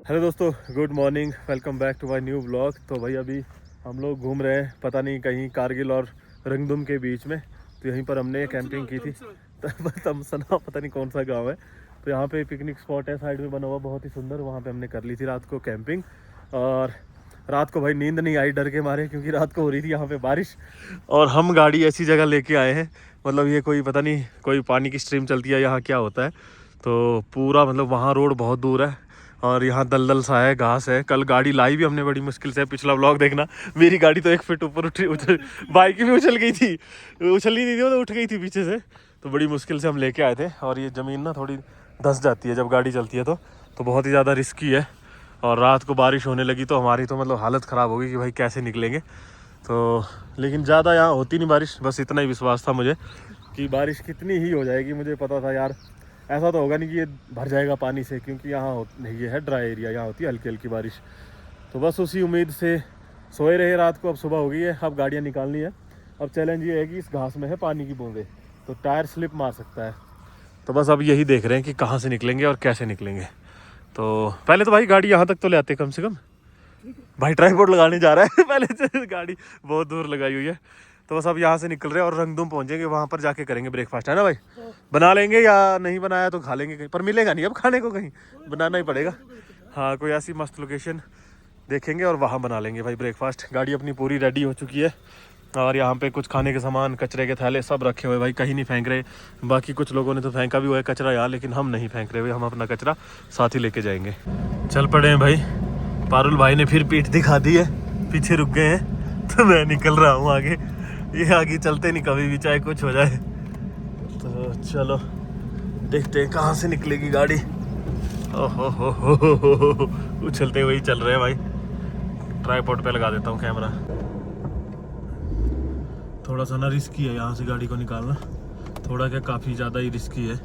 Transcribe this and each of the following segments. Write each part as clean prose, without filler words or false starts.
Hello दोस्तों, good morning, welcome back to my new blog. तो भाई अभी हम लोग घूम रहे हैं, पता नहीं कहीं कारगिल और रंगदुम के बीच में। तो यहीं पर हमने कैंपिंग की थी। तमसना पता नहीं कौन सा गांव है। तो यहाँ पे पिकनिक स्पॉट है, साइड में बना हुआ, बहुत ही सुंदर। वहाँ पे हमने कर ली थी रात को कैंपिंग। और रात को भाई नींद नहीं आई डर के मारे, क्योंकि रात को हो रही थी यहाँ पे बारिश। और हम गाड़ी ऐसी जगह लेके आए हैं, मतलब ये कोई पता नहीं कोई पानी की स्ट्रीम चलती है यहाँ, क्या होता है। तो पूरा मतलब वहाँ रोड बहुत दूर है और यहाँ दलदल सा है, घास है। कल गाड़ी लाई भी हमने बड़ी मुश्किल से, पिछला व्लॉग देखना। मेरी गाड़ी तो 1 फीट ऊपर उछल बाइक भी उछल गई थी, उछल नहीं थी, वो तो उठ गई थी पीछे से। तो बड़ी मुश्किल से हम लेके आए थे। और ये ज़मीन ना थोड़ी धंस जाती है जब गाड़ी चलती है, तो बहुत ही ज़्यादा रिस्की है। और रात को बारिश होने लगी तो हमारी तो मतलब हालत ख़राब होगी कि भाई कैसे निकलेंगे। तो लेकिन ज़्यादा यहाँ होती नहीं बारिश, बस इतना ही विश्वास था मुझे कि बारिश कितनी ही हो जाएगी। मुझे पता था यार ऐसा तो होगा नहीं कि ये भर जाएगा पानी से, क्योंकि यहाँ ये है ड्राई एरिया, यहाँ होती है हल्की हल्की बारिश। तो बस उसी उम्मीद से सोए रहे रात को। अब सुबह हो गई है, अब गाड़ियाँ निकालनी है। अब चैलेंज ये है कि इस घास में है पानी की बूंदें, तो टायर स्लिप मार सकता है। तो बस अब यही देख रहे हैं कि कहाँ से निकलेंगे और कैसे निकलेंगे। तो पहले तो भाई गाड़ी यहाँ तक तो ले आते कम से कम। भाई ट्राइपॉड लगाने जा रहा है पहले से, गाड़ी बहुत दूर लगाई हुई है। तो बस अब यहाँ से निकल रहे हैं और रंगदुम पहुँचेंगे, वहाँ पर जाके करेंगे ब्रेकफास्ट, है ना भाई? बना लेंगे या नहीं बनाया तो खा लेंगे कहीं पर, मिलेगा नहीं अब खाने को, कहीं बनाना ही पड़ेगा। हाँ, कोई ऐसी मस्त लोकेशन देखेंगे और वहाँ बना लेंगे भाई ब्रेकफास्ट। गाड़ी अपनी पूरी रेडी हो चुकी है और यहाँ पे कुछ खाने के सामान, कचरे के थैले सब रखे हुए भाई, कहीं नहीं फेंक रहे। बाकी कुछ लोगों ने तो फेंका भी हुआ है कचरा यहाँ, लेकिन हम नहीं फेंक रहे भाई, हम अपना कचरा साथ ही लेके जाएंगे। चल पड़े हैं भाई। पारुल भाई ने फिर पीठ दिखा दी है, पीछे रुक गए हैं, तो मैं निकल रहा हूँ आगे। ये आगे चलते नहीं कभी भी, चाहे कुछ हो जाए। तो चलो देखते हैं कहाँ से निकलेगी गाड़ी। ओहो, उछलते हुए ही चल रहे हैं भाई। ट्राइपॉड पे लगा देता हूँ कैमरा। थोड़ा सा ना रिस्की है यहाँ से गाड़ी को निकालना, थोड़ा क्या काफ़ी ज़्यादा ही रिस्की है।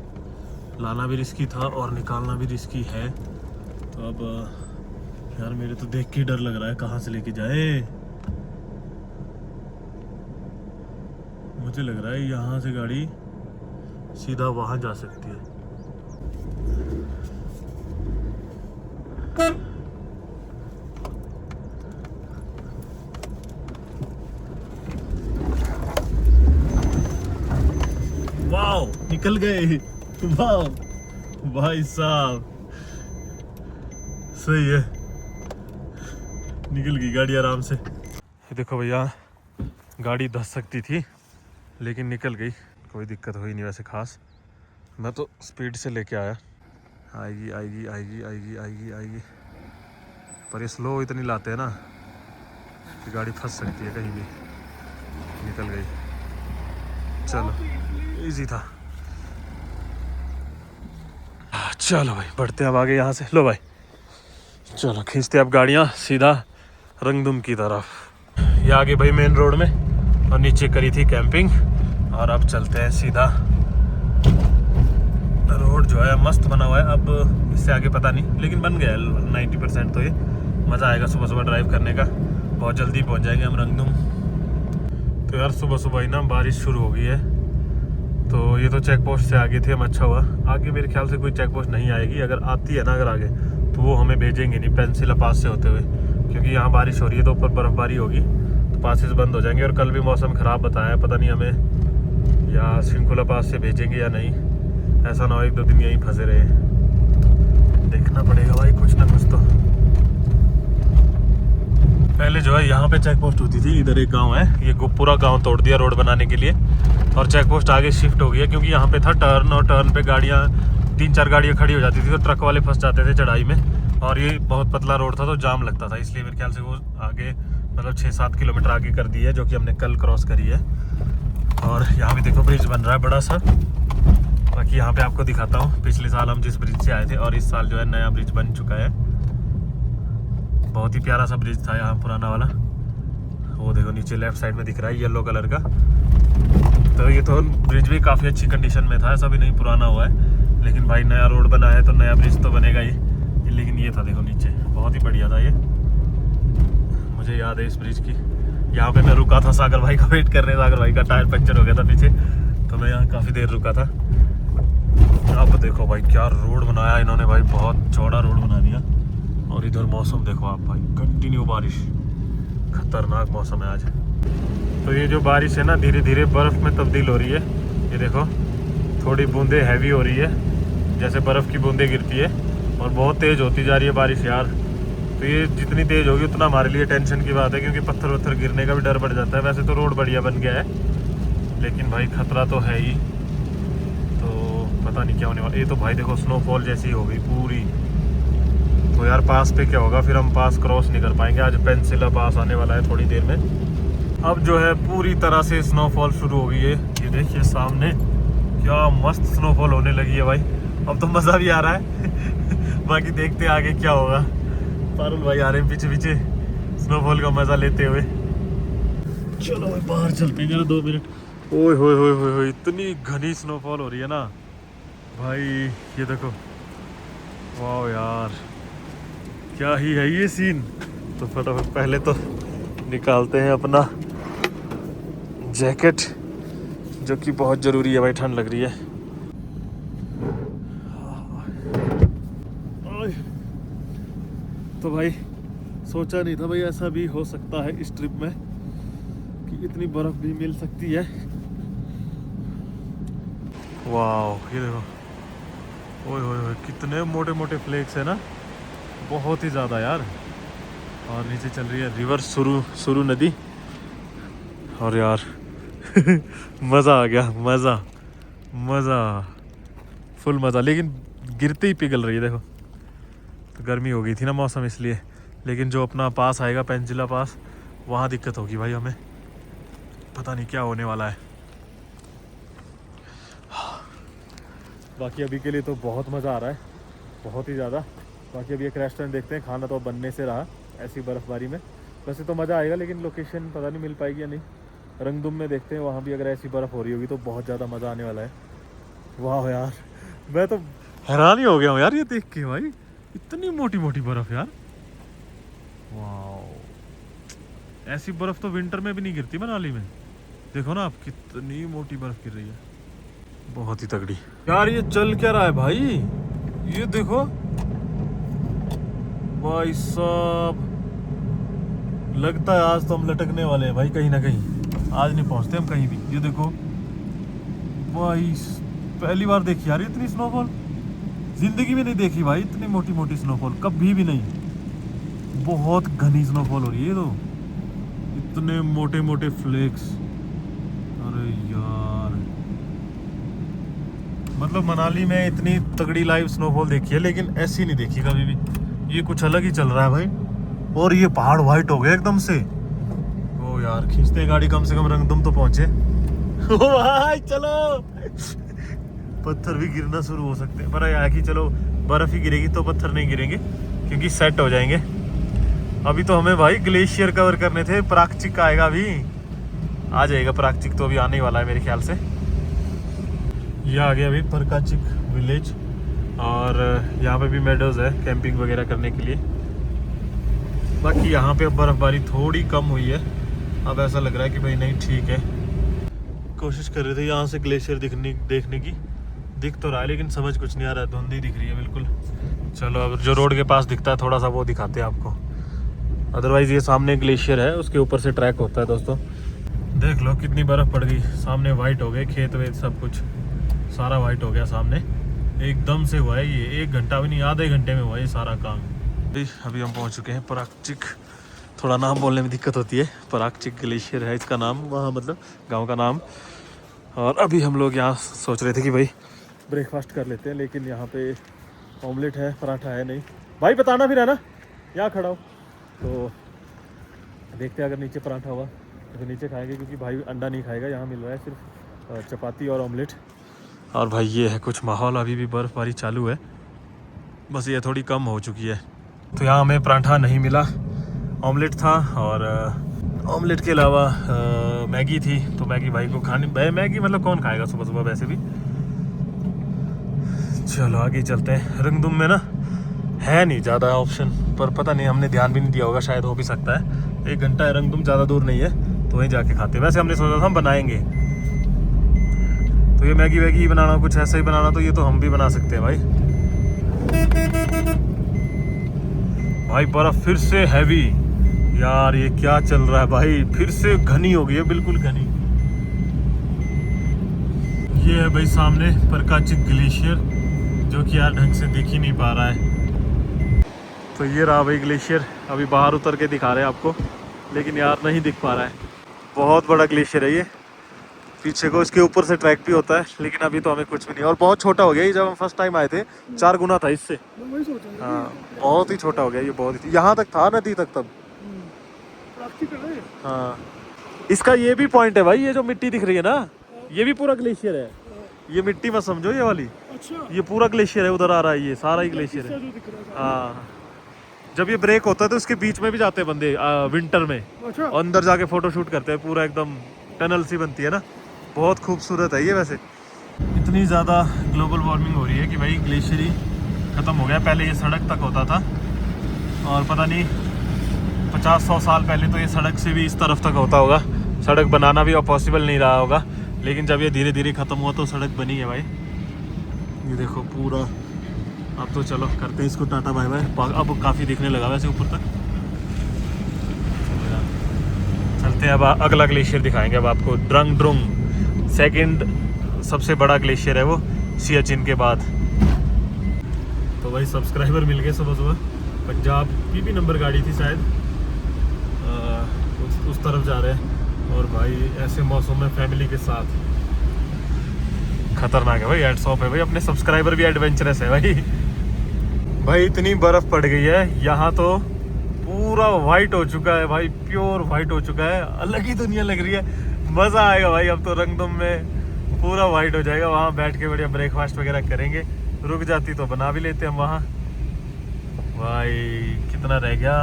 लाना भी रिस्की था और निकालना भी रिस्की है। तो अब यार मेरे तो देख के डर लग रहा है कहाँ से लेके जाए। मुझे लग रहा है यहाँ से गाड़ी सीधा वहाँ जा सकती है। वाओ, निकल गए। वाओ भाई साहब, सही है, निकल गई गाड़ी आराम से। ये देखो भैया, गाड़ी धंस सकती थी लेकिन निकल गई, कोई दिक्कत हुई नहीं वैसे खास। मैं तो स्पीड से लेके आया। आएगी आएगी आएगी आएगी आएगी आएगी, पर ये स्लो इतनी लाते हैं ना कि गाड़ी फंस सकती है कहीं भी। निकल गई, चलो इजी था। चलो भाई बढ़ते हैं अब आगे यहाँ से। लो भाई चलो खींचते अब गाड़ियाँ सीधा रंगदुम की तरफ। ये आगे भाई मेन रोड में, और नीचे करी थी कैंपिंग। और अब चलते हैं सीधा। रोड जो है मस्त बना हुआ है, अब इससे आगे पता नहीं, लेकिन बन गया 90%। तो ये मज़ा आएगा सुबह सुबह ड्राइव करने का। बहुत जल्दी पहुंच जाएंगे हम रंगदुम। तो यार सुबह सुबह ही ना बारिश शुरू हो गई है। तो ये तो चेक पोस्ट से आगे थे हम, अच्छा हुआ। आगे मेरे ख्याल से कोई चेक पोस्ट नहीं आएगी, अगर आती है ना अगर आगे, तो वो हमें भेजेंगे नहीं पेंसिला पास से होते हुए, क्योंकि यहाँ बारिश हो रही है तो ऊपर बर्फ़बारी होगी तो पासेस बंद हो जाएंगे। और कल भी मौसम ख़राब बताया, पता नहीं हमें या शृंखला पास से भेजेंगे या नहीं। ऐसा ना हो 1-2 दिन यहीं फंसे रहे। देखना पड़ेगा भाई कुछ ना कुछ तो। पहले जो है यहाँ पे चेक पोस्ट होती थी, इधर एक गांव है, ये पूरा गांव तोड़ दिया रोड बनाने के लिए, और चेक पोस्ट आगे शिफ्ट हो गई है। क्योंकि यहाँ पे था टर्न, और टर्न पे गाड़ियाँ 3-4 गाड़ियाँ खड़ी हो जाती थी, तो ट्रक वाले फंस जाते थे चढ़ाई में। और ये बहुत पतला रोड था तो जाम लगता था, इसलिए मेरे ख्याल से वो आगे मतलब 6-7 किलोमीटर आगे कर दी है, जो कि हमने कल क्रॉस करी है। और यहाँ भी देखो ब्रिज बन रहा है बड़ा सा। बाकी यहाँ पे आपको दिखाता हूँ, पिछले साल हम जिस ब्रिज से आए थे और इस साल जो है नया ब्रिज बन चुका है। बहुत ही प्यारा सा ब्रिज था यहाँ पुराना वाला। वो देखो नीचे लेफ्ट साइड में दिख रहा है येलो कलर का। तो ये तो ब्रिज भी काफ़ी अच्छी कंडीशन में था, ऐसा भी नहीं पुराना हुआ है। लेकिन भाई नया रोड बना है तो नया ब्रिज तो बनेगा ही। लेकिन ये था देखो नीचे, बहुत ही बढ़िया था ये, मुझे याद है इस ब्रिज की। यहाँ पे मैं रुका था सागर भाई का वेट करने, सागर भाई का टायर पंक्चर हो गया था पीछे, तो मैं यहाँ काफ़ी देर रुका था। अब देखो भाई क्या रोड बनाया इन्होंने भाई, बहुत चौड़ा रोड बना दिया। और इधर मौसम देखो आप भाई, कंटिन्यू बारिश, खतरनाक मौसम है आज। तो ये जो बारिश है ना धीरे धीरे बर्फ़ में तब्दील हो रही है। ये देखो थोड़ी बूंदें हैवी हो रही है, जैसे बर्फ़ की बूंदें गिरती है, और बहुत तेज़ होती जा रही है बारिश यार। तो ये जितनी तेज़ होगी उतना हमारे लिए टेंशन की बात है, क्योंकि पत्थर वत्थर गिरने का भी डर बढ़ जाता है। वैसे तो रोड बढ़िया बन गया है, लेकिन भाई खतरा तो है ही। तो पता नहीं क्या होने वाला। ये तो भाई देखो स्नोफॉल जैसी हो गई पूरी। तो यार पास पे क्या होगा, फिर हम पास क्रॉस नहीं कर पाएंगे। आज पेंसिला पास आने वाला है थोड़ी देर में। अब जो है पूरी तरह से स्नोफॉल शुरू हो गई है। ये देखिए सामने क्या मस्त स्नोफॉल होने लगी है भाई। अब तो मज़ा भी आ रहा है। बाकी देखते आगे क्या होगा। पारुल भाई आ रहे हैं पीछे पीछे स्नोफॉल का मज़ा लेते हुए। चलो भाई बाहर चलते हैं जरा 2 मिनट। ओए होए होए होए होए, इतनी घनी स्नोफॉल हो रही है ना भाई। ये देखो, वाह यार क्या ही है ये सीन। तो फटाफट पहले तो निकालते हैं अपना जैकेट, जो कि बहुत ज़रूरी है भाई, ठंड लग रही है। तो भाई सोचा नहीं था भाई ऐसा भी हो सकता है इस ट्रिप में, कि इतनी बर्फ़ भी मिल सकती है। वाह ये देखो, ओए होए होए कितने मोटे मोटे फ्लेक्स है ना, बहुत ही ज़्यादा यार। और नीचे चल रही है रिवर सुरु नदी। और यार मज़ा आ गया, मज़ा फुल मज़ा। लेकिन गिरते ही पिघल रही है देखो। तो गर्मी हो गई थी ना मौसम इसलिए। लेकिन जो अपना पास आएगा पेंसिला पास, वहाँ दिक्कत होगी भाई हमें। पता नहीं क्या होने वाला है। बाकी अभी के लिए तो बहुत मज़ा आ रहा है, बहुत ही ज़्यादा। बाकी अभी एक रेस्टोरेंट देखते हैं, खाना तो बनने से रहा ऐसी बर्फ़बारी में। वैसे तो मज़ा आएगा, लेकिन लोकेशन पता नहीं मिल पाएगी या नहीं। रंगदुम में देखते हैं, वहाँ भी अगर ऐसी बर्फ़ हो रही होगी तो बहुत ज़्यादा मज़ा आने वाला है। वाह यार मैं तो हैरान ही हो गया हूँ यार ये देख के भाई, इतनी मोटी मोटी बर्फ़ यार। वाह ऐसी बर्फ़ तो विंटर में भी नहीं गिरती मनाली में। देखो ना आप कितनी मोटी बर्फ़ गिर रही है, बहुत ही तगड़ी। यार ये चल क्या रहा है भाई, ये देखो भाई साहब, लगता है आज तो हम लटकने वाले हैं भाई कहीं ना कहीं। आज नहीं पहुंचते हम कहीं भी। ये देखो भाई, पहली बार देखी यार इतनी स्नोफॉल, जिंदगी में नहीं देखी भाई इतनी मोटी मोटी स्नोफॉल, कभी भी नहीं। बहुत घनी स्नोफॉल हो रही है। तो इतने मोटे मोटे फ्लेक्स, अरे यार मतलब मनाली में इतनी तगड़ी लाइव स्नोफॉल देखी है, लेकिन ऐसी नहीं देखी कभी भी। ये कुछ अलग ही चल रहा है भाई। और ये पहाड़ वाइट हो गए एकदम से। ओ यार खींचते गाड़ी, कम से कम रंगदुम तो पहुंचे। ओ भाई चलो, पत्थर भी गिरना शुरू हो सकते हैं, पर यार कि चलो बर्फ ही गिरेगी तो पत्थर नहीं गिरेंगे, क्योंकि सेट हो जाएंगे। अभी तो हमें भाई ग्लेशियर कवर करने थे। प्राकचिक आएगा, अभी आ जाएगा प्राकचिक, तो अभी आने ही वाला है मेरे ख्याल से। ये आ गया अभी प्राकचिक विलेज, और यहाँ पे भी मेडोज है कैंपिंग वगैरह करने के लिए। बाकी यहाँ पे अब बर्फबारी थोड़ी कम हुई है, अब ऐसा लग रहा है कि भाई नहीं ठीक है। कोशिश कर रहे थे यहाँ से ग्लेशियर देखने की, दिख तो रहा है लेकिन समझ कुछ नहीं आ रहा है, धुंधी दिख रही है बिल्कुल। चलो अब जो रोड के पास दिखता है थोड़ा सा वो दिखाते हैं आपको। अदरवाइज़ ये सामने ग्लेशियर है, उसके ऊपर से ट्रैक होता है दोस्तों। देख लो कितनी बर्फ़ पड़ गई, सामने वाइट हो गए खेत वेत सब कुछ, सारा वाइट हो गया सामने। एकदम से हुआ है ये, 1 घंटा भी नहीं, आधे घंटे में हुआ ये सारा काम। अभी हम पहुंच चुके हैं प्राकचिक। थोड़ा नाम बोलने में दिक्कत होती है, प्राकचिक ग्लेशियर है इसका नाम, वहाँ मतलब गांव का नाम। और अभी हम लोग यहाँ सोच रहे थे कि भाई ब्रेकफास्ट कर लेते हैं, लेकिन यहाँ पे ऑमलेट है, पराठा है नहीं। भाई बताना फिर है ना, यहाँ खड़ा हो। तो देखते हैं अगर नीचे पराठा हुआ तो फिर नीचे खाएंगे, क्योंकि भाई अंडा नहीं खाएगा। यहाँ मिल रहा है सिर्फ चपाती और ऑमलेट। और भाई ये है कुछ माहौल, अभी भी बर्फ़बारी चालू है, बस ये थोड़ी कम हो चुकी है। तो यहाँ हमें पराठा नहीं मिला, ऑमलेट था, और ऑमलेट के अलावा मैगी थी। तो मैगी भाई को खानी, मैगी मतलब कौन खाएगा सुबह सुबह वैसे भी। चलो आगे चलते हैं। रंगदुम में ना है नहीं ज़्यादा ऑप्शन, पर पता नहीं हमने ध्यान भी नहीं दिया होगा, शायद हो भी सकता है। 1 घंटा है रंगदुम, ज़्यादा दूर नहीं है, तो वहीं जाके खाते। वैसे हमने सोचा था हम बनाएंगे, तो ये मैगी वैगी बनाना, कुछ ऐसा ही बनाना, तो ये तो हम भी बना सकते हैं भाई। भाई बर्फ फिर से हैवी। यार ये क्या चल रहा है भाई, फिर से घनी हो गई है, बिल्कुल घनी। ये है भाई सामने परकाचिक ग्लेशियर, जो कि यार ढंग से दिख ही नहीं पा रहा है। तो ये रहा भाई ग्लेशियर, अभी बाहर उतर के दिखा रहे हैं आपको, लेकिन यार नहीं दिख पा रहा है। बहुत बड़ा ग्लेशियर है ये, पीछे को इसके ऊपर से ट्रैक भी होता है, लेकिन अभी तो हमें कुछ भी नहीं। और बहुत छोटा हो गया ये, जब हम फर्स्ट टाइम आए थे 4 गुना था इससे। हाँ बहुत ही छोटा हो गया ये, बहुत ही। यहाँ तक था नदी तक तब। हाँ इसका ये भी पॉइंट है भाई, ये जो मिट्टी दिख रही है ना, ये भी पूरा ग्लेशियर है। ये मिट्टी मत समझो ये वाली, ये पूरा ग्लेशियर है। उधर आ रहा है ये सारा ही ग्लेशियर है। हाँ जब ये ब्रेक होता है तो उसके बीच में भी जाते हैं बंदे विंटर में, और अंदर जाके फोटो शूट करते हैं। पूरा एकदम टनल सी बनती है ना, बहुत खूबसूरत है ये। वैसे इतनी ज़्यादा ग्लोबल वार्मिंग हो रही है कि भाई ग्लेशियर ही ख़त्म हो गया। पहले ये सड़क तक होता था, और पता नहीं 50-100 साल पहले तो ये सड़क से भी इस तरफ तक होता होगा। सड़क बनाना भी पॉसिबल नहीं रहा होगा, लेकिन जब ये धीरे धीरे ख़त्म हुआ तो सड़क बनी है भाई। ये देखो पूरा। अब तो चलो करते हैं इसको टाटा बाय बाय। अब काफ़ी दिखने लगा वैसे ऊपर तक। चलते हैं अब अगला ग्लेशियर दिखाएंगे अब आपको, ड्रंग ड्रुंग। सेकंड सबसे बड़ा ग्लेशियर है वो, सियाचिन के बाद। तो भाई सब्सक्राइबर मिल गए सुबह सुबह। पंजाब पीपी नंबर गाड़ी थी शायद, उस तरफ जा रहे हैं। और भाई ऐसे मौसम में फैमिली के साथ खतरनाक है भाई। एड्स ऑफ है भाई, अपने सब्सक्राइबर भी एडवेंचरस है भाई। भाई इतनी बर्फ पड़ गई है यहाँ तो, पूरा वाइट हो चुका है भाई, प्योर वाइट हो चुका है। अलग ही दुनिया लग रही है, मज़ा आएगा भाई। अब तो रंगदुम में पूरा वाइट हो जाएगा। वहाँ बैठ के बढ़िया ब्रेकफास्ट वगैरह करेंगे। रुक जाती तो बना भी लेते हम वहाँ। भाई कितना रह गया,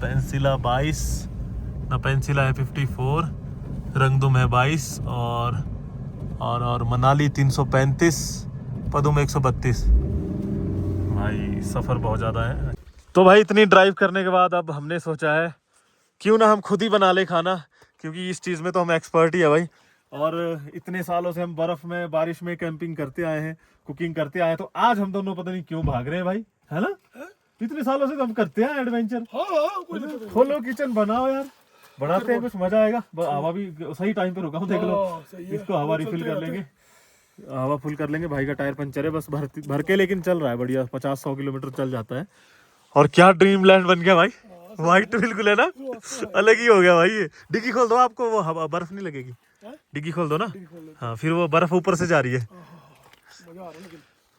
पेंसिला 22 ना, पेंसिला है 54, रंगदुम है 22, और मनाली 335, पदुम 132। भाई सफ़र बहुत ज़्यादा है। तो भाई इतनी ड्राइव करने के बाद अब हमने सोचा है क्यों ना हम खुद ही बना ले खाना, क्योंकि इस चीज़ में तो हम एक्सपर्ट ही है भाई। और इतने सालों से हम बर्फ़ में बारिश में कैंपिंग करते आए हैं, कुकिंग करते आए हैं, तो आज हम दोनों पता नहीं क्यों भाग रहे हैं भाई, है ना? इतने सालों से तो हम करते हैं एडवेंचर। खोलो किचन बनाओ यार, बनाते हैं, कुछ मजा आएगा। हवा भी सही टाइम पे रुका हूँ, देख लो। इसको हवा रिफिल कर लेंगे, हवा फुल कर लेंगे। भाई का टायर पंचर है बस, भर के, लेकिन चल रहा है बढ़िया, 50-100 किलोमीटर चल जाता है। और क्या ड्रीम लैंड बन गया भाई, वाइट बिल्कुल है ना, अलग ही हो गया भाई ये। डिग्गी खोल दो, आपको वो हवा बर्फ नहीं लगेगी। डिग्गी खोल दो ना, हाँ फिर वो बर्फ ऊपर से जा रही है।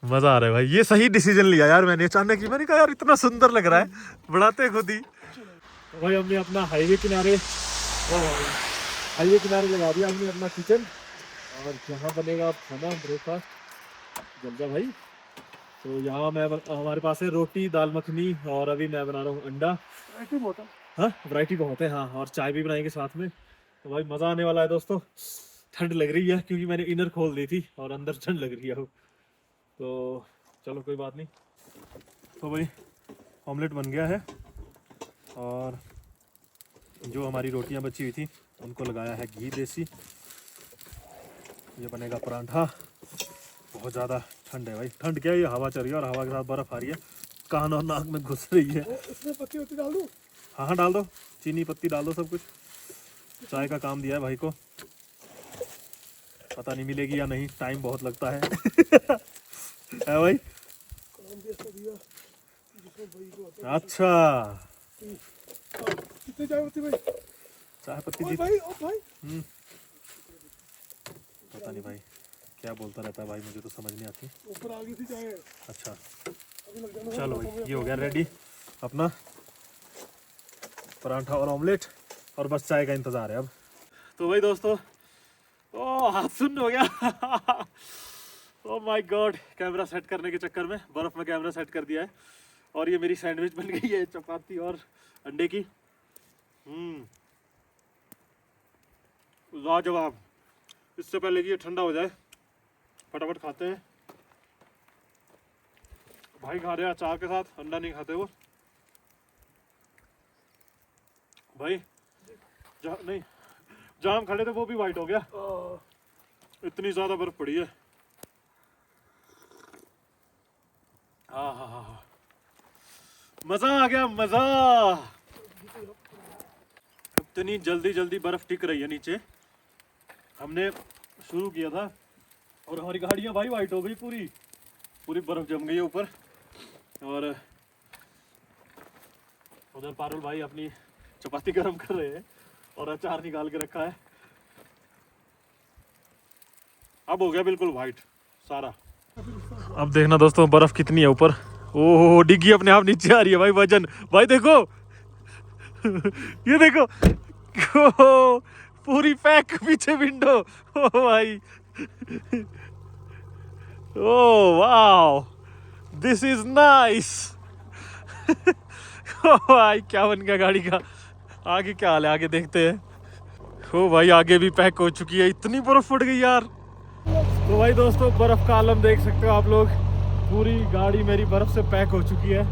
मजा आ रहा है भाई, ये सही डिसीजन लिया यार मैंने अचानक ही। मैंने कहा यार इतना सुंदर लग रहा है, बनाते खुद ही। भाई हमने अपना हाईवे किनारे लगा दिया हमने अपना किचन, और यहाँ बनेगा अब खाना, ब्रेकफास्ट। जल्दा भाई। तो यहाँ हमारे पास है रोटी, दाल मखनी, और अभी मैं बना रहा हूँ अंडा। हाँ वैरायटी बहुत है, हाँ। और चाय भी बनाएंगे साथ में। तो भाई मज़ा आने वाला है दोस्तों। ठंड लग रही है क्योंकि मैंने इनर खोल दी थी और अंदर ठंड लग रही है। तो चलो कोई बात नहीं। तो भाई ऑमलेट बन गया है, और जो हमारी रोटियां बची हुई थी उनको लगाया है घी देसी। ये बनेगा परांठा। बहुत ज़्यादा ठंड है भाई, ठंड क्या है, ये हवा चल रही है और हवा के साथ बर्फ़ आ रही है, कान और नाक में घुस रही है। इसमें पत्ती वत्ती डाल दूँ? हाँ हाँ डाल दो, चीनी पत्ती डाल दो, सब कुछ। चाय का काम दिया है भाई को, पता नहीं मिलेगी या नहीं, टाइम बहुत लगता है। है भाई? अच्छा कितने चाय पत्ती भाई? चाय पत्ती जी भाई, पता नहीं भाई क्या बोलता रहता है भाई, मुझे तो समझ नहीं आती। ऊपर आ गई थी चाय। अच्छा चलो भाई, ये हो गया रेडी अपना परांठा और ऑमलेट, और बस चाय का इंतज़ार है अब। तो भाई दोस्तों, ओ हाथ सुन्न हो गया। Oh my God, camera set करने के चक्कर में बर्फ़ में कैमरा सेट कर दिया है, और ये मेरी सैंडविच बन गई है, चपाती और अंडे की। लाजवाब। इससे पहले कि ये ठंडा हो जाए फटाफट खाते हैं। भाई खा रहे हैं अचार के साथ, अंडा नहीं खाते वो भाई। जहाँ हम खड़े थे वो भी वाइट हो गया, इतनी ज़्यादा बर्फ पड़ी है। हाँ हाँ हाँ, मजा आ गया, मजा। इतनी जल्दी जल्दी बर्फ टिक रही है नीचे। हमने शुरू किया था और हमारी गाड़ियां भाई वाइट हो गई, पूरी पूरी बर्फ जम गई है ऊपर। और उधर पारुल भाई अपनी चपाती गर्म कर रहे हैं और अचार निकाल के रखा है। अब हो गया बिल्कुल वाइट सारा। अब देखना दोस्तों बर्फ कितनी है ऊपर। ओह डिग्गी अपने आप नीचे आ रही है भाई, वजन भाई देखो। ये देखो ओह, पूरी पैक पीछे विंडो। ओ भाई oh wow this is nice. भाई क्या बन गया गाड़ी का। आगे क्या हाल है, आगे देखते हैं। ओ भाई आगे भी पैक हो चुकी है, इतनी बर्फ फट गई यार। तो भाई दोस्तों बर्फ का आलम देख सकते हो आप लोग। पूरी गाड़ी मेरी बर्फ से पैक हो चुकी है।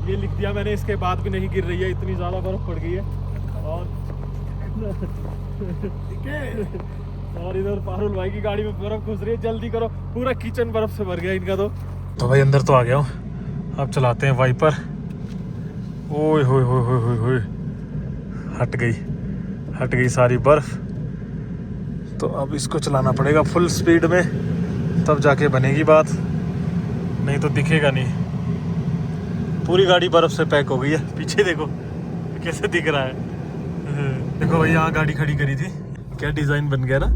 ये लिख दिया मैंने, इसके बाद भी नहीं गिर रही है, इतनी ज़्यादा बर्फ पड़ गई है। और इधर पारुल भाई की गाड़ी में बर्फ घुस रही है। जल्दी करो, पूरा किचन बर्फ से भर गया इनका। तो भाई अंदर तो आ गया हूँ, अब चलाते हैं वाइपर। ओए होए होए होए होए होए, हट गई सारी बर्फ। तो अब इसको चलाना पड़ेगा फुल स्पीड में, तब जाके बनेगी बात, नहीं तो दिखेगा नहीं। पूरी गाड़ी बर्फ से पैक हो गई है। पीछे देखो कैसे दिख रहा है। देखो भाई यहाँ गाड़ी खड़ी करी थी, क्या डिजाइन बन गया ना,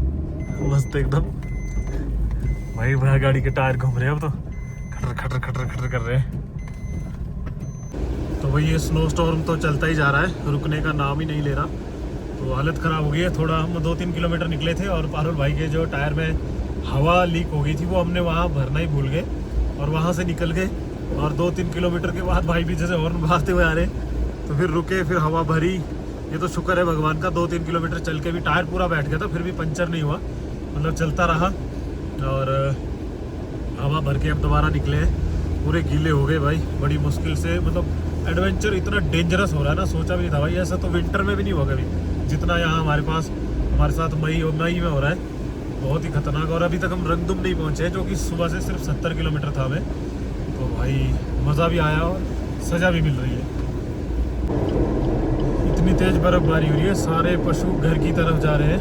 मस्त एकदम। भाई वहाँ गाड़ी के टायर घूम रहे हैं अब तो, खटर खटर खटर खटर कर रहे हैं। तो भाई ये स्नो स्टॉर्म तो चलता ही जा रहा है, रुकने का नाम ही नहीं ले रहा। तो हालत ख़राब हो गई है। थोड़ा हम 2-3 किलोमीटर निकले थे और पारुल भाई के जो टायर में हवा लीक हो गई थी वो हमने वहाँ भरना ही भूल गए और वहाँ से निकल गए। और 2-3 किलोमीटर के बाद भाई भी जैसे हॉर्न मारते हुए आ रहे, तो फिर रुके, फिर हवा भरी। ये तो शुक्र है भगवान का, 2-3 किलोमीटर चल के भी टायर पूरा बैठ गया था, फिर भी पंचर नहीं हुआ, मतलब चलता रहा। और हवा भर के अब दोबारा निकले हैं। पूरे गीले हो गए भाई, बड़ी मुश्किल से। मतलब एडवेंचर इतना डेंजरस हो रहा है ना, सोचा भी नहीं था भाई ऐसा तो विंटर में भी नहीं होगा कभी, जितना यहाँ हमारे साथ मई में हो रहा है। बहुत ही खतरनाक। और अभी तक हम रंगदुम नहीं पहुँचे, जो कि सुबह से सिर्फ 70 किलोमीटर था हमें। तो भाई मज़ा भी आया और सज़ा भी मिल रही है। इतनी तेज़ बर्फबारी हो रही है, सारे पशु घर की तरफ जा रहे हैं।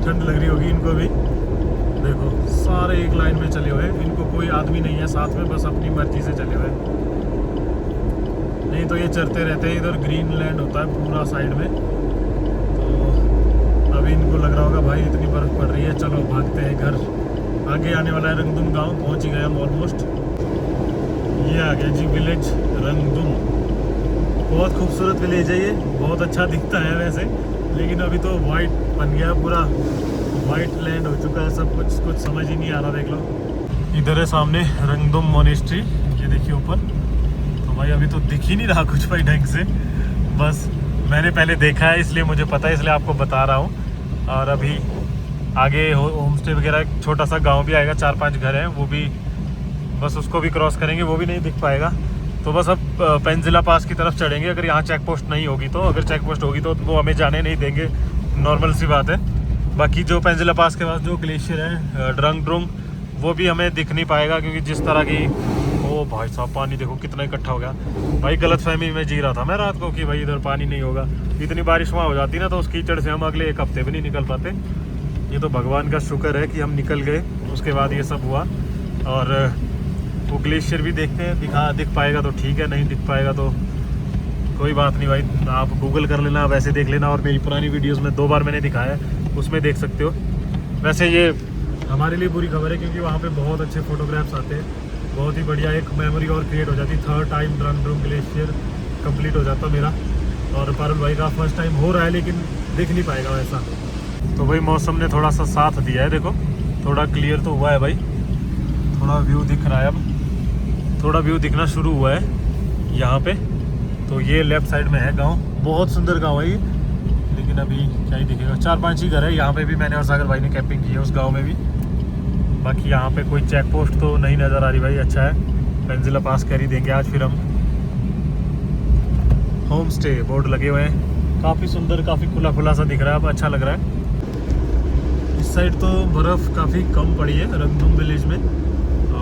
ठंड लग रही होगी इनको भी। देखो सारे एक लाइन में चले हुए हैं, इनको कोई आदमी नहीं है साथ में, बस अपनी मर्जी से चले हुए हैं। नहीं तो ये चलते रहते हैं। इधर ग्रीन लैंड होता है पूरा साइड में। तो अभी इनको लग रहा होगा भाई इतनी बर्फ़ पड़ रही है, चलो भागते हैं घर। आगे आने वाला है रंगदुम गांव, पहुंच ही गए हम ऑलमोस्ट। ये आ गया जी विलेज रंगदुम। बहुत खूबसूरत विलेज है ये, बहुत अच्छा दिखता है वैसे, लेकिन अभी तो वाइट बन गया, पूरा वाइट लैंड हो चुका है सब कुछ समझ ही नहीं आ रहा। देख लो इधर है सामने रंगदुम मोनेस्ट्री, ये देखिए ऊपर। तो भाई अभी तो दिख ही नहीं रहा कुछ भाई ढंग से, बस मैंने पहले देखा है इसलिए मुझे पता है, इसलिए आपको बता रहा हूँ। और अभी आगे होम स्टे वगैरह छोटा सा गांव भी आएगा, 4-5 घर हैं, वो भी बस उसको भी क्रॉस करेंगे, वो भी नहीं दिख पाएगा। तो बस अब पेंजिला पास की तरफ चढ़ेंगे, अगर यहाँ चेक पोस्ट नहीं होगी तो। अगर चेक पोस्ट होगी तो वो हमें जाने नहीं देंगे, नॉर्मल सी बात है। बाकी जो पेंजिला पास के पास जो ग्लेशियर है ड्रंग ड्रुंग, वो भी हमें दिख नहीं पाएगा, क्योंकि जिस तरह की ओ भाई साहब पानी देखो कितना इकट्ठा हो गया। भाई गलतफहमी में जी रहा था मैं रात को कि भाई इधर पानी नहीं होगा। इतनी बारिश वहाँ हो जाती ना तो उस कीचड़ से हम अगले 1 हफ्ते भी नहीं निकल पाते। ये तो भगवान का शुक्र है कि हम निकल गए, उसके बाद ये सब हुआ। और वो ग्लेशियर भी देखते हैं, दिख पाएगा तो ठीक है, नहीं दिख पाएगा तो कोई बात नहीं भाई। आप गूगल कर लेना, वैसे देख लेना, और मेरी पुरानी वीडियोस में 2 बार मैंने दिखाया है, उसमें देख सकते हो। वैसे ये हमारे लिए बुरी खबर है, क्योंकि वहाँ पे बहुत अच्छे फोटोग्राफ्स आते हैं, बहुत ही बढ़िया एक मेमोरी और क्रिएट हो जाती। 3rd time drug glacier complete हो जाता मेरा, और पारुल भाई का फर्स्ट टाइम हो रहा है, लेकिन दिख नहीं पाएगा वैसा। तो भाई मौसम ने थोड़ा सा साथ दिया है, देखो थोड़ा क्लियर तो हुआ है भाई, थोड़ा व्यू दिख रहा है, अब थोड़ा व्यू दिखना शुरू हुआ है यहाँ पे। तो ये लेफ्ट साइड में है गांव, बहुत सुंदर गांव है ये, लेकिन अभी क्या ही दिखेगा। 4-5 ही घर है यहाँ पे भी, मैंने और सागर भाई ने कैंपिंग की है उस गांव में भी। बाकी यहाँ पे कोई चेक पोस्ट तो नहीं नज़र आ रही भाई, अच्छा है। पेंजिला पास कर ही देंगे आज फिर हम। होम स्टे बोर्ड लगे हुए हैं, काफ़ी सुंदर, काफ़ी खुला खुला सा दिख रहा है, अब अच्छा लग रहा है। इस साइड तो बर्फ़ काफ़ी कम पड़ी है रंगदुम विलेज में,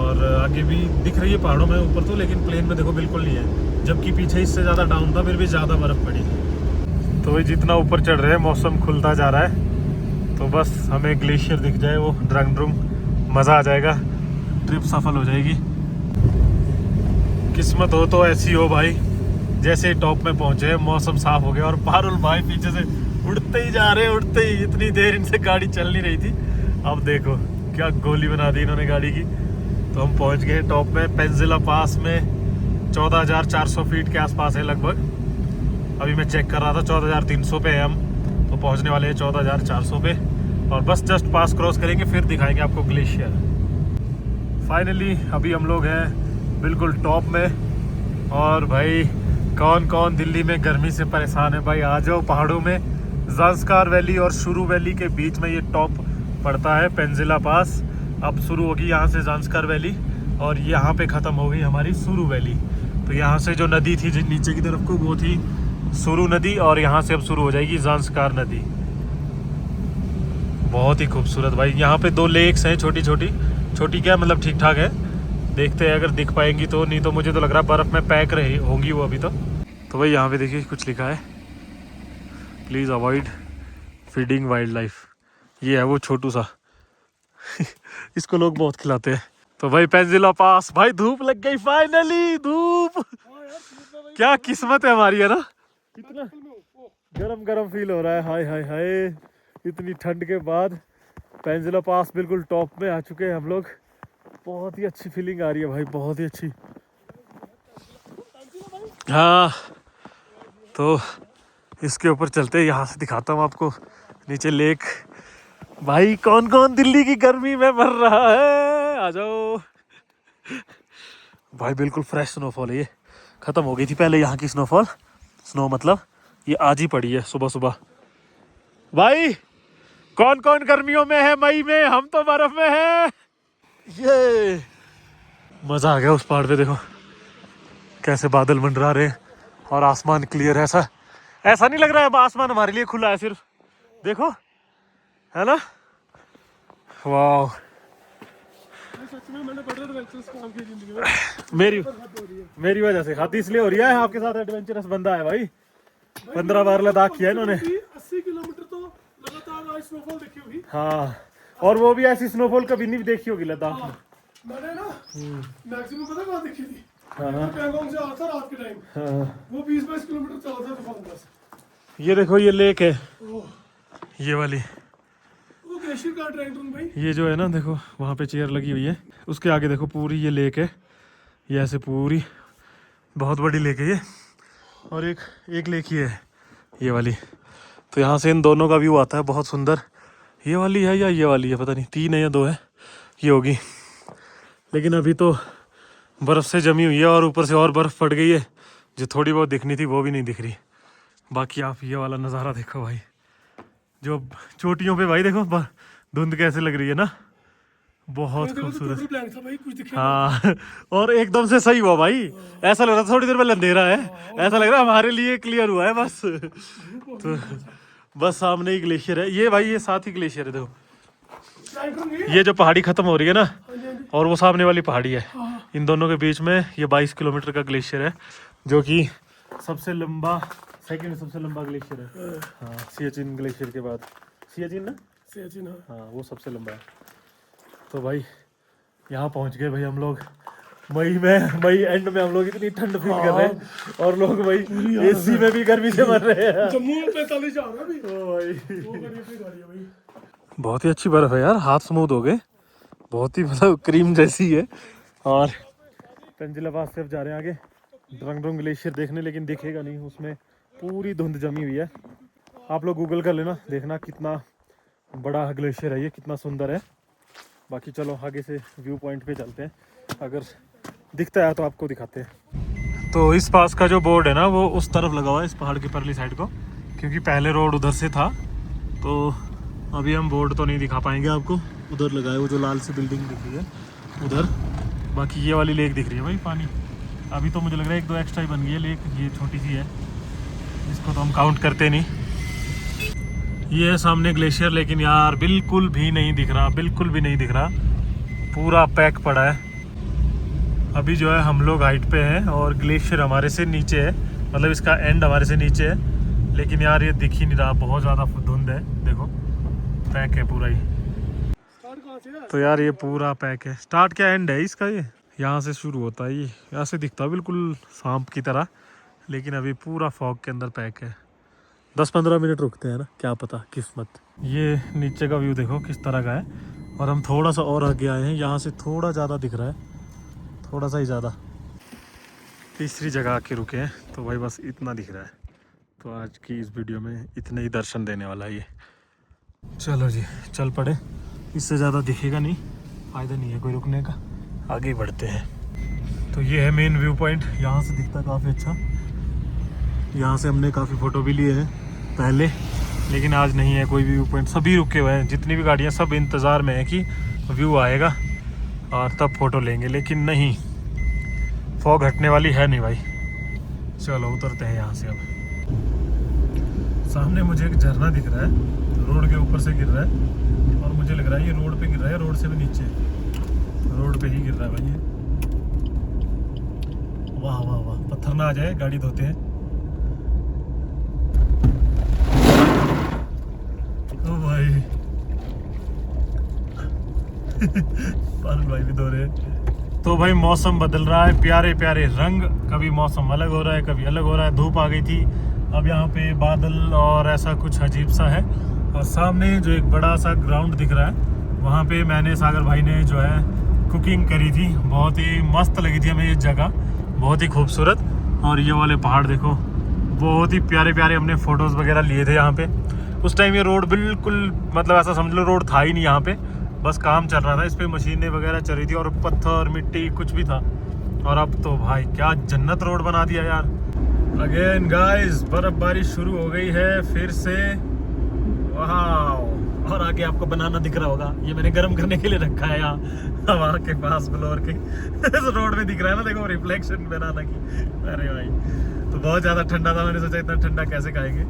और आगे भी दिख रही है पहाड़ों में ऊपर तो, लेकिन प्लेन में देखो बिल्कुल नहीं है, जबकि पीछे इससे ज़्यादा डाउन था, फिर भी ज़्यादा बर्फ़ पड़ी। तो वही जितना ऊपर चढ़ रहे हैं मौसम खुलता जा रहा है, तो बस हमें ग्लेशियर दिख जाए वो ड्रंग ड्रुंग, मज़ा आ जाएगा, ट्रिप सफल हो जाएगी। किस्मत हो तो ऐसी हो भाई, जैसे टॉप में पहुंचे मौसम साफ हो गया और पारुल भाई पीछे से उड़ते ही जा रहे हैं, उड़ते ही। इतनी देर इनसे गाड़ी चल नहीं रही थी, अब देखो क्या गोली बना दी इन्होंने गाड़ी की। तो हम पहुंच गए टॉप में, पेंजिला पास में 14,400 फीट के आसपास है लगभग। अभी मैं चेक कर रहा था 14,300 पे है हम, तो पहुंचने वाले हैं 14,400 पे, और बस जस्ट पास क्रॉस करेंगे फिर दिखाएंगे आपको ग्लेशियर। फाइनली अभी हम लोग हैं बिल्कुल टॉप में, और भाई कौन कौन दिल्ली में गर्मी से परेशान है भाई, आ जाओ पहाड़ों में। ज़ांस्कार वैली और शुरू वैली के बीच में ये टॉप पड़ता है, पेंजिला पास। अब शुरू होगी यहाँ से ज़ांस्कार वैली, और यहाँ पे ख़त्म हो गई हमारी शुरू वैली। तो यहाँ से जो नदी थी जो नीचे की तरफ को, वो थी शुरू नदी, और यहाँ से अब शुरू हो जाएगी ज़ांस्कार नदी। बहुत ही खूबसूरत भाई। यहाँ पे 2 लेक्स हैं छोटी छोटी, छोटी क्या मतलब ठीक ठाक है, देखते हैं अगर दिख पाएंगी तो, नहीं तो मुझे तो लग रहा है बर्फ़ में पैक रही होंगी वो अभी तो भाई यहाँ पे देखिए कुछ लिखा है, please avoid feeding wild life. ये है वो छोटू सा इसको लोग बहुत खिलाते हैं। तो भाई पेंजिला पास, भाई धूप लग गई फाइनली, धूप क्या किस्मत है हमारी, है ना। इतना गरम गरम फील हो रहा है, हाय हाय हाय, इतनी ठंड के बाद पेंजिला पास बिल्कुल टॉप में आ चुके हैं हम लोग। बहुत ही अच्छी फीलिंग आ रही है भाई, बहुत ही अच्छी। हाँ तो इसके ऊपर चलते हैं, यहाँ से दिखाता हूँ आपको नीचे लेक। भाई कौन कौन दिल्ली की गर्मी में मर रहा है, आ जाओ भाई। बिल्कुल फ्रेश स्नोफॉल है, ये ख़त्म हो गई थी पहले यहाँ की स्नोफॉल, स्नो मतलब ये आज ही पड़ी है सुबह सुबह। भाई कौन कौन गर्मियों में है, मई में, हम तो बर्फ में है। ये मज़ा आ गया उस पहाड़ पे, देखो कैसे बादल मंडरा रहे हैं और आसमान क्लियर है। ऐसा नहीं लग रहा है आसमान हमारे लिए खुला है सिर्फ, देखो है ना। वाह मेरी वजह से खाती इसलिए हो रही है, आपके साथ एडवेंचरस बंदा है भाई, 15 बार लद्दाख किया इन्होंने। 80 किलोमीटर तो लगातार आज स्नोफॉल देखी होगी। हाँ, और वो भी ऐसी स्नोफॉल कभी नहीं देखी होगी लद्दाख में। मैंने ना मैक्सिमम पता कहाँ देखी थी, हाँ पैंगोंग से आ रहा था रात के टाइम, हाँ। वो 20-22 किलोमीटर चला था तूफान बस। ये देखो ये लेक है, ये वाली, वो ग्लेशियर का ड्रैगन भाई, ये जो है ना देखो वहाँ पे चेयर लगी हुई है, उसके आगे देखो पूरी ये लेक है, ये ऐसे पूरी बहुत बड़ी लेक है ये। और एक लेक ही है ये वाली, तो यहाँ से इन दोनों का व्यू आता है बहुत सुंदर। ये वाली है या ये वाली है पता नहीं, 3 है या 2 है, ये होगी। लेकिन अभी तो बर्फ़ से जमी हुई है और ऊपर से और बर्फ़ पड़ गई है, जो थोड़ी बहुत दिखनी थी वो भी नहीं दिख रही। बाकी आप ये वाला नज़ारा देखो भाई, जो चोटियों पे भाई देखो धुंध कैसे लग रही है ना, बहुत खूबसूरत। हाँ और एकदम से सही हुआ भाई, ऐसा लग रहा था थोड़ी देर पहले अंधेरा है, ऐसा लग रहा है हमारे लिए क्लियर हुआ है बस। तो बस सामने ही ग्लेशियर है ये भाई, ये साथ ही ग्लेशियर है देखो, ये जो पहाड़ी खत्म हो रही है ना, और वो सामने वाली पहाड़ी है, इन दोनों के बीच में ये 22 किलोमीटर का ग्लेशियर है, जो कि सबसे लंबा, सेकंड सबसे लंबा ग्लेशियर है। हाँ सियाचिन ग्लेशियर के बाद, सियाचिन ना, सियाचिन हाँ वो सबसे लंबा है। तो भाई यहाँ पहुँच गए भाई हम लोग, मई एंड में हम लोग इतनी ठंड फील कर रहे हैं, और लोग भाई एसी में भी गर्मी से मर रहे हैं। जम्मू में 45 जा रहा है भाई बहुत ही अच्छी बर्फ है यार, हाथ स्मूथ हो गए, बहुत ही मतलब क्रीम जैसी है। और पेंजिला पास से अब जा रहे हैं आगे ड्रंग ड्रुंग ग्लेशियर देखने, लेकिन दिखेगा नहीं, उसमें पूरी धुंध जमी हुई है। आप लोग गूगल कर लेना, देखना कितना बड़ा ग्लेशियर है ये, कितना सुंदर है। बाकी चलो आगे से व्यू पॉइंट पे चलते हैं, अगर दिखता है तो आपको दिखाते हैं। तो इस पास का जो बोर्ड है ना वो उस तरफ लगा हुआ है, इस पहाड़ की परली साइड को, क्योंकि पहले रोड उधर से था, तो अभी हम बोर्ड तो नहीं दिखा पाएंगे आपको। उधर लगा है वो जो लाल सी बिल्डिंग दिख रही है उधर। बाकी ये वाली लेक दिख रही है भाई, पानी अभी तो मुझे लग रहा है 1-2 एक्स्ट्रा ही बन गई है लेक, ये छोटी सी है, इसको तो हम काउंट करते नहीं। ये है सामने ग्लेशियर, लेकिन यार बिल्कुल भी नहीं दिख रहा, बिल्कुल भी नहीं दिख रहा, पूरा पैक पड़ा है। अभी जो है हम लोग हाइट पे हैं और ग्लेशियर हमारे से नीचे है, मतलब इसका एंड हमारे से नीचे है। लेकिन यार ये दिख ही नहीं रहा, बहुत ज़्यादा धुंध है। देखो पैक है पूरा ही। स्टार्ट कहाँ से है? तो यार ये पूरा पैक है। स्टार्ट क्या एंड है इसका? ये यहाँ से शुरू होता है, ये यहाँ से दिखता है बिल्कुल सांप की तरह, लेकिन अभी पूरा फॉग के अंदर पैक है। 10-15 मिनट रुकते हैं ना, क्या पता किस्मत। ये नीचे का व्यू देखो किस तरह का है। और हम थोड़ा सा और आगे आए हैं, यहाँ से थोड़ा ज़्यादा दिख रहा है, थोड़ा सा ही ज़्यादा। तीसरी जगह आके रुके हैं तो भाई बस इतना दिख रहा है। तो आज की इस वीडियो में इतने ही दर्शन देने वाला है ये। चलो जी चल पड़े, इससे ज़्यादा दिखेगा नहीं, फ़ायदा नहीं है कोई रुकने का, आगे ही बढ़ते हैं। तो ये है मेन व्यू पॉइंट, यहाँ से दिखता काफ़ी अच्छा। यहाँ से हमने काफ़ी फ़ोटो भी लिए हैं पहले, लेकिन आज नहीं है कोई व्यू पॉइंट। सभी रुके हुए हैं, जितनी भी गाड़ियाँ सब इंतज़ार में है कि व्यू आएगा और तब फ़ोटो लेंगे, लेकिन नहीं, फॉग हटने वाली है नहीं भाई। चलो उतरते हैं यहाँ से। अब सामने मुझे एक झरना दिख रहा है, रोड के ऊपर से गिर रहा है और मुझे लग रहा है ये रोड पे गिर रहा है, रोड से भी नीचे, रोड पे ही गिर रहा है भाई ये। वाह वाह वाह, पत्थर ना आ जाए, गाड़ी धोते हैं। ओ भाई पारुल भाई भी धो रहे हैं। तो भाई मौसम बदल रहा है, प्यारे प्यारे रंग, कभी मौसम अलग हो रहा है, कभी अलग हो रहा है। धूप आ गई थी, अब यहाँ पे बादल और ऐसा कुछ अजीब सा है। और सामने जो एक बड़ा सा ग्राउंड दिख रहा है, वहाँ पे मैंने, सागर भाई ने जो है कुकिंग करी थी, बहुत ही मस्त लगी थी हमें ये जगह, बहुत ही खूबसूरत। और ये वाले पहाड़ देखो, बहुत ही प्यारे प्यारे, हमने फ़ोटोज़ वगैरह लिए थे यहाँ पे। उस टाइम ये रोड बिल्कुल, मतलब ऐसा समझ लो रोड था ही नहीं यहाँ पे, बस काम चल रहा था, इस पर मशीनें वगैरह चल रही थी और पत्थर मिट्टी कुछ भी था। और अब तो भाई क्या जन्नत रोड बना दिया यार। अगेन गाइस बर्फबारी शुरू हो गई है फिर से, वाह। और आगे आपको बनाना दिख रहा होगा, ये मैंने गर्म करने के लिए रखा है यहाँ हवा के पास, ब्लोअर के रोड में दिख रहा है ना, देखो रिफ्लेक्शन बनाना की। अरे भाई तो बहुत ज़्यादा ठंडा था, मैंने सोचा इतना ठंडा कैसे खाएंगे।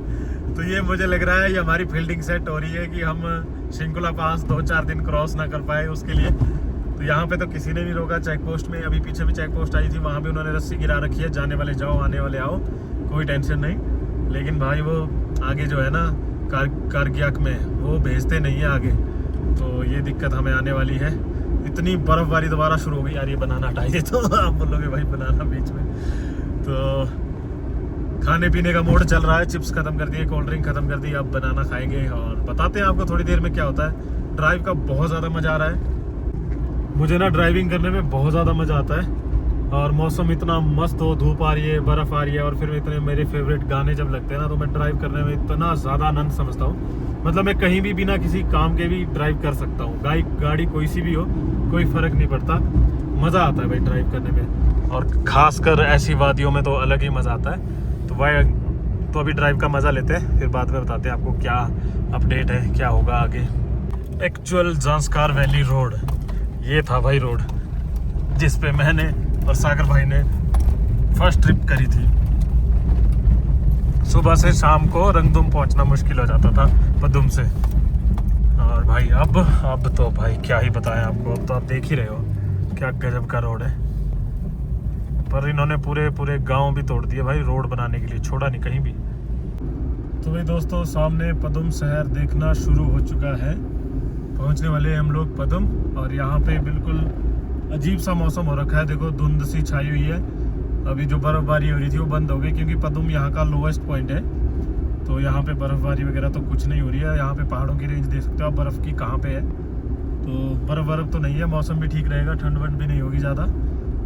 तो ये मुझे लग रहा है ये हमारी फील्डिंग सेट हो रही है कि हम शिंकुला पास 2-4 दिन क्रॉस ना कर पाए उसके लिए। तो यहाँ पे तो किसी ने नहीं रोका चेक पोस्ट में, अभी पीछे भी चेक पोस्ट आई थी, वहाँ भी उन्होंने रस्सी गिरा रखी है, जाने वाले जाओ आने वाले आओ, कोई टेंशन नहीं। लेकिन भाई वो आगे जो है ना कारगियाक में, वो भेजते नहीं है आगे, तो ये दिक्कत हमें आने वाली है। इतनी बर्फबारी दोबारा शुरू हो गई यार, ये बनाना हटाई दे तो आप बोलोगे भाई बनाना बीच में। तो खाने पीने का मोड चल रहा है, चिप्स खत्म कर दिए, कोल्ड ड्रिंक खत्म कर दी, अब बनाना खाएंगे और बताते हैं आपको थोड़ी देर में क्या होता है। ड्राइव का बहुत ज़्यादा मज़ा आ रहा है मुझे ना, ड्राइविंग करने में बहुत ज़्यादा मज़ा आता है। और मौसम इतना मस्त हो, धूप आ रही है, बर्फ़ आ रही है, और फिर इतने मेरे फेवरेट गाने जब लगते हैं ना, तो मैं ड्राइव करने में इतना ज़्यादा आनंद समझता हूँ। मतलब मैं कहीं भी बिना किसी काम के भी ड्राइव कर सकता हूँ, गाड़ी कोई सी भी हो, कोई फ़र्क नहीं पड़ता, मज़ा आता है भाई ड्राइव करने में। और ख़ासकर ऐसी वादियों में तो अलग ही मज़ा आता है। तो भाई तो अभी ड्राइव का मज़ा लेते हैं, फिर बाद में बताते हैं आपको क्या अपडेट है, क्या होगा आगे। एक्चुअल ज़ांस्कार वैली रोड, ये था भाई रोड जिस पे मैंने और सागर भाई ने फर्स्ट ट्रिप करी थी। सुबह से शाम को रंगदुम पहुंचना मुश्किल हो जाता था पदुम से। और भाई अब तो भाई क्या ही बताएं आपको, अब तो आप देख ही रहे हो क्या गजब का रोड है। पर इन्होंने पूरे गांव भी तोड़ दिए भाई रोड बनाने के लिए, छोड़ा नहीं कहीं भी। तो भाई दोस्तों सामने पदुम शहर देखना शुरू हो चुका है, पहुंचने वाले हैं हम लोग पदुम। और यहाँ पे बिल्कुल अजीब सा मौसम हो रखा है, देखो धुंध सी छाई हुई है। अभी जो बर्फ़बारी हो रही थी वो बंद हो गई, क्योंकि पदुम यहाँ का लोवेस्ट पॉइंट है, तो यहाँ पे बर्फ़बारी वगैरह तो कुछ नहीं हो रही है। यहाँ पे पहाड़ों की रेंज देख सकते हो आप, बर्फ़ की कहाँ पे है। तो बर्फ़ तो नहीं है, मौसम भी ठीक रहेगा, ठंड वंड भी नहीं होगी ज़्यादा,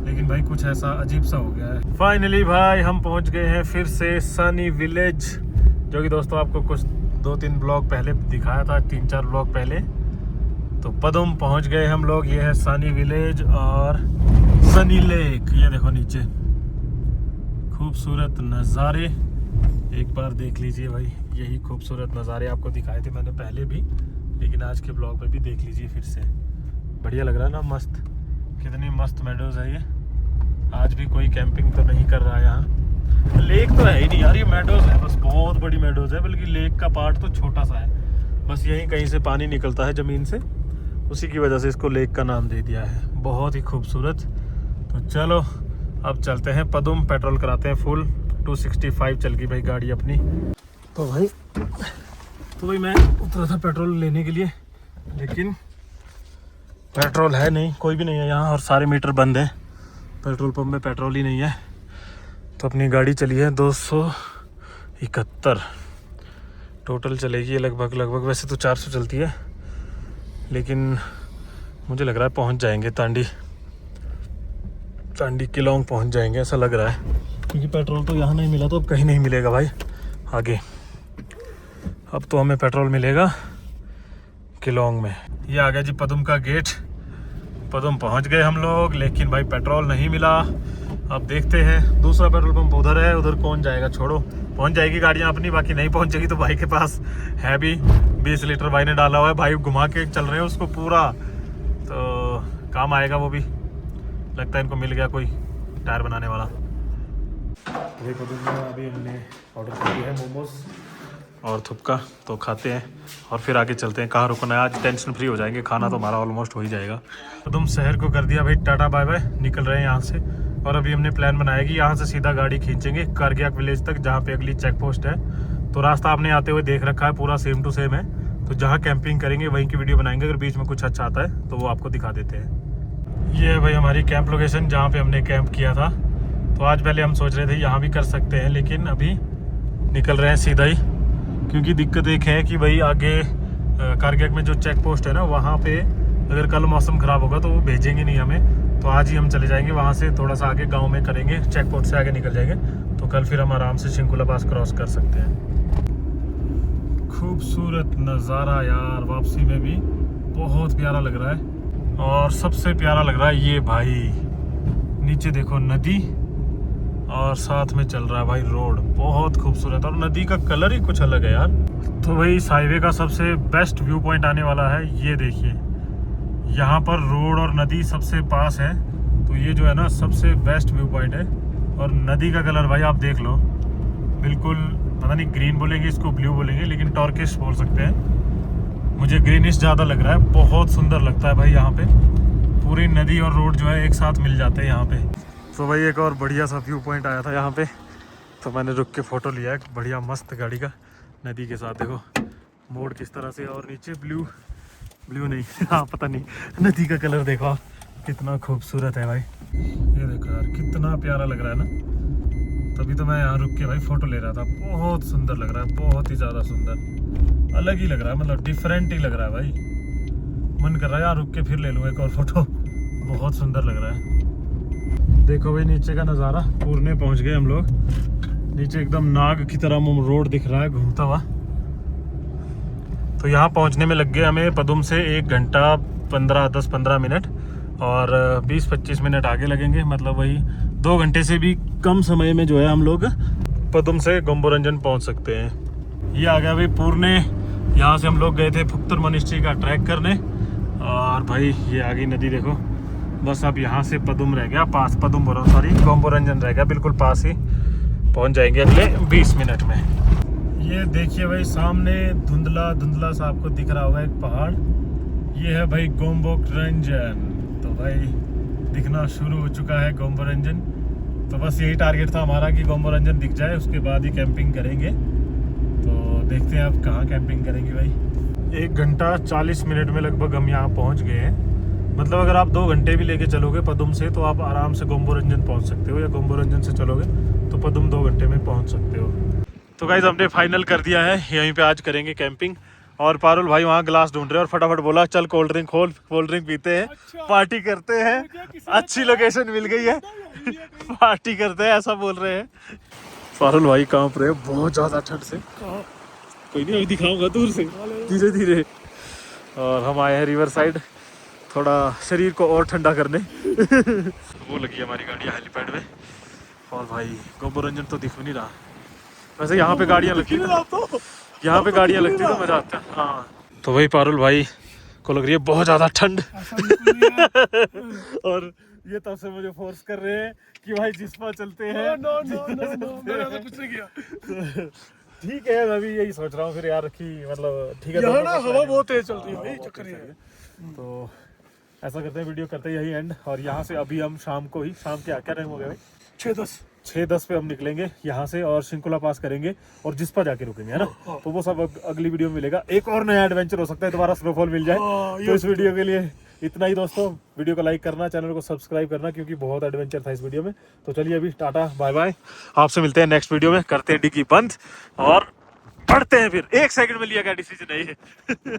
लेकिन भाई कुछ ऐसा अजीब सा हो गया है। फाइनली भाई हम पहुँच गए हैं फिर से सनी विलेज, जो कि दोस्तों आपको कुछ 2-3 ब्लॉग पहले दिखाया था, 3-4 ब्लॉग पहले। तो पदुम पहुंच गए हम लोग, ये है सनी विलेज और सनी लेक, ये देखो नीचे खूबसूरत नज़ारे, एक बार देख लीजिए भाई। यही खूबसूरत नज़ारे आपको दिखाए थे मैंने पहले भी, लेकिन आज के ब्लॉग में भी देख लीजिए फिर से। बढ़िया लग रहा है ना, मस्त, कितनी मस्त मेडोज़ है ये। आज भी कोई कैंपिंग तो नहीं कर रहा है यहाँ। लेक तो है ही नहीं यार, ये मेडोज़ है बस, बहुत बड़ी मेडोज़ है, बल्कि लेक का पार्ट तो छोटा सा है, बस यहीं कहीं से पानी निकलता है ज़मीन से, उसी की वजह से इसको लेक का नाम दे दिया है। बहुत ही खूबसूरत। तो चलो अब चलते हैं पदुम, पेट्रोल कराते हैं फुल। 265 चल गई भाई गाड़ी अपनी। तो भाई मैं उतरा था पेट्रोल लेने के लिए, लेकिन पेट्रोल है नहीं, कोई भी नहीं है यहाँ और सारे मीटर बंद है। पेट्रोल पंप में पेट्रोल ही नहीं है। तो अपनी गाड़ी चली है 271, टोटल चलेगी लगभग वैसे तो 400 चलती है, लेकिन मुझे लग रहा है पहुँच जाएंगे तांडी किलोंग पहुँच जाएंगे ऐसा लग रहा है, क्योंकि पेट्रोल तो यहाँ नहीं मिला तो अब कहीं नहीं मिलेगा भाई आगे। अब तो हमें पेट्रोल मिलेगा किलोंग में। ये आ गया जी पदुम का गेट। पदुम पहुंच गए हम लोग, लेकिन भाई पेट्रोल नहीं मिला। अब देखते हैं, दूसरा पेट्रोल पंप उधर है, उधर कौन जाएगा, छोड़ो। पहुंच जाएगी गाड़ियां अपनी, बाकी नहीं पहुंचेगी तो भाई के पास है भी 20 लीटर भाई ने डाला हुआ है, भाई घुमा के चल रहे हैं उसको पूरा, तो काम आएगा वो भी। लगता है इनको मिल गया कोई टायर बनाने वाला। भाई पदुम में अभी हमने ऑर्डर कर दिया है मोमोज और थुपका, तो खाते हैं और फिर आगे चलते हैं। कहाँ रुकना है आज, टेंशन फ्री हो जाएंगे, खाना तो हमारा ऑलमोस्ट हो ही जाएगा। पदुम शहर को कर दिया भाई टाटा बाय बाय, निकल रहे हैं यहाँ से। और अभी हमने प्लान बनाया कि यहाँ से सीधा गाड़ी खींचेंगे कारगियाक विलेज तक, जहाँ पे अगली चेक पोस्ट है। तो रास्ता आपने आते हुए देख रखा है, पूरा सेम टू सेम है। तो जहाँ कैंपिंग करेंगे वहीं की वीडियो बनाएंगे, अगर बीच में कुछ अच्छा आता है तो वो आपको दिखा देते हैं। ये है भाई हमारी कैंप लोकेशन, जहाँ पे हमने कैंप किया था। तो आज पहले हम सोच रहे थे यहाँ भी कर सकते हैं, लेकिन अभी निकल रहे हैं सीधा ही, क्योंकि दिक्कत एक है कि भाई आगे कारगिल में जो चेक पोस्ट है ना, वहाँ पे अगर कल मौसम ख़राब होगा तो वो भेजेंगे नहीं हमें। तो आज ही हम चले जाएंगे वहाँ से, थोड़ा सा आगे गांव में करेंगे, चेक पोस्ट से आगे निकल जाएंगे, तो कल फिर हम आराम से शिंकुला पास क्रॉस कर सकते हैं। खूबसूरत नज़ारा यार, वापसी में भी बहुत प्यारा लग रहा है। और सबसे प्यारा लग रहा है ये भाई, नीचे देखो नदी और साथ में चल रहा है भाई रोड, बहुत खूबसूरत, और नदी का कलर ही कुछ अलग है यार। तो भाई इस हाईवे का सबसे बेस्ट व्यू पॉइंट आने वाला है, ये देखिए यहाँ पर रोड और नदी सबसे पास है। तो ये जो है ना सबसे बेस्ट व्यू पॉइंट है। और नदी का कलर भाई आप देख लो, बिल्कुल पता नहीं ग्रीन बोलेंगे इसको, ब्लू बोलेंगे, लेकिन टॉर्किश बोल सकते हैं। मुझे ग्रीनिश ज़्यादा लग रहा है, बहुत सुंदर लगता है भाई यहाँ पे। पूरी नदी और रोड जो है एक साथ मिल जाते हैं यहाँ पे। तो भाई एक और बढ़िया सा व्यू पॉइंट आया था यहाँ पे, तो मैंने रुक के फ़ोटो लिया है बढ़िया मस्त गाड़ी का, नदी के साथ। देखो मोड़ किस तरह से, और नीचे ब्लू नहीं हाँ पता नहीं, नदी का कलर देखो आप, कितना खूबसूरत है भाई। ये देखो यार कितना प्यारा लग रहा है ना, तभी तो मैं यहाँ रुक के भाई फ़ोटो ले रहा था। बहुत सुंदर लग रहा है, बहुत ही ज़्यादा सुंदर, अलग ही लग रहा है, मतलब डिफरेंट ही लग रहा है भाई। मन कर रहा है यार रुक के फिर ले लूँ एक और फ़ोटो, बहुत सुंदर लग रहा है। देखो भाई नीचे का नज़ारा, पूर्णे पहुंच गए हम लोग। नीचे एकदम नाग की तरह रोड दिख रहा है घूमता हुआ। तो यहाँ पहुंचने में लग गए हमें पदुम से 1 घंटा 10-15 मिनट, और 20-25 मिनट आगे लगेंगे, मतलब वही 2 घंटे से भी कम समय में जो है हम लोग पदुम से गोम्बोरंजन पहुँच सकते हैं। ये आ गया भाई पूर्णे। यहाँ से हम लोग गए थे फुक्तर मोनेस्ट्री का ट्रैक करने, और भाई ये आ गई नदी देखो। बस अब यहाँ से पदुम रह गया पास, पदुम बोलो सॉरी, गोम्बोरंजन रह गया बिल्कुल पास ही, पहुँच जाएंगे अगले 20 मिनट में। ये देखिए भाई सामने धुंधला सा आपको दिख रहा होगा एक पहाड़, ये है भाई गोम्बोरंजन। तो भाई दिखना शुरू हो चुका है गोम्बोरंजन। तो बस यही टारगेट था हमारा कि गोम्बोरंजन दिख जाए, उसके बाद ही कैंपिंग करेंगे। तो देखते हैं अब कहाँ कैंपिंग करेंगे भाई। 1 घंटा 40 मिनट में लगभग हम यहाँ पहुँच गए हैं। मतलब अगर आप 2 घंटे भी लेके चलोगे पदुम से तो आप आराम से गोम्बोरंजन पहुँच सकते हो, या गोम्बोरंजन से चलोगे तो पदुम 2 घंटे में पहुँच सकते हो। तो गाइस हमने फाइनल कर दिया है, यहीं पे आज करेंगे कैंपिंग। और पारुल भाई वहाँ ग्लास ढूंढ रहे हैं और फटाफट बोला चल कोल्ड ड्रिंक खोल, कोल्ड ड्रिंक पीते हैं, पार्टी करते हैं। अच्छी लोकेशन मिल गई है, पार्टी करते हैं ऐसा बोल रहे हैं। पारुल भाई कांप रहे हैं बहुत ज़्यादा ठंड से। कोई नहीं अभी दिखाऊंगा दूर से धीरे धीरे। और हम आए हैं रिवर साइड, थोड़ा शरीर को और ठंडा करने। वो लगी हमारी गाड़ी हेलीपैड में, और भाई गोम्बोरंजन तो दिख नहीं रहा। वैसे यहाँ पे गाड़ियाँ लगती है, यहाँ पे गाड़ियाँ लगती है तो मजा आता है। हाँ तो वही पारुल भाई को लग रही है बहुत ज़्यादा ठंड। और ये तब से मुझे फोर्स कर रहे हैं कि भाई जिस्पा चलते हैं। मैंने कुछ नहीं किया। ठीक है मैं भी यही सोच रहा हूँ फिर यार कि मतलब ठीक है यहाँ ना हवा बहुत तेज चल रही है भाई, चक्कर ये है। तो ऐसा करते हैं, वीडियो करते हैं यही एंड। और यहाँ से अभी हम शाम को ही, शाम के क्या टाइम हो गया भाई, 6:10 6:10 पे हम निकलेंगे यहाँ से और शिंकुला पास करेंगे और जिस्पा जाके रुकेंगे, है ना। तो वो सब अगली वीडियो में मिलेगा। एक और नया एडवेंचर हो सकता है, दोबारा स्नोफॉल मिल जाए। तो इस वीडियो के लिए इतना ही दोस्तों। वीडियो को लाइक करना, चैनल को सब्सक्राइब करना, क्योंकि बहुत एडवेंचर था इस वीडियो में। तो चलिए अभी टाटा बाय बाय, आपसे मिलते हैं नेक्स्ट वीडियो में। करते हैं डिग्गी बंद और बढ़ते हैं फिर। 1 सेकंड में लिया गया डिसीजन है ये।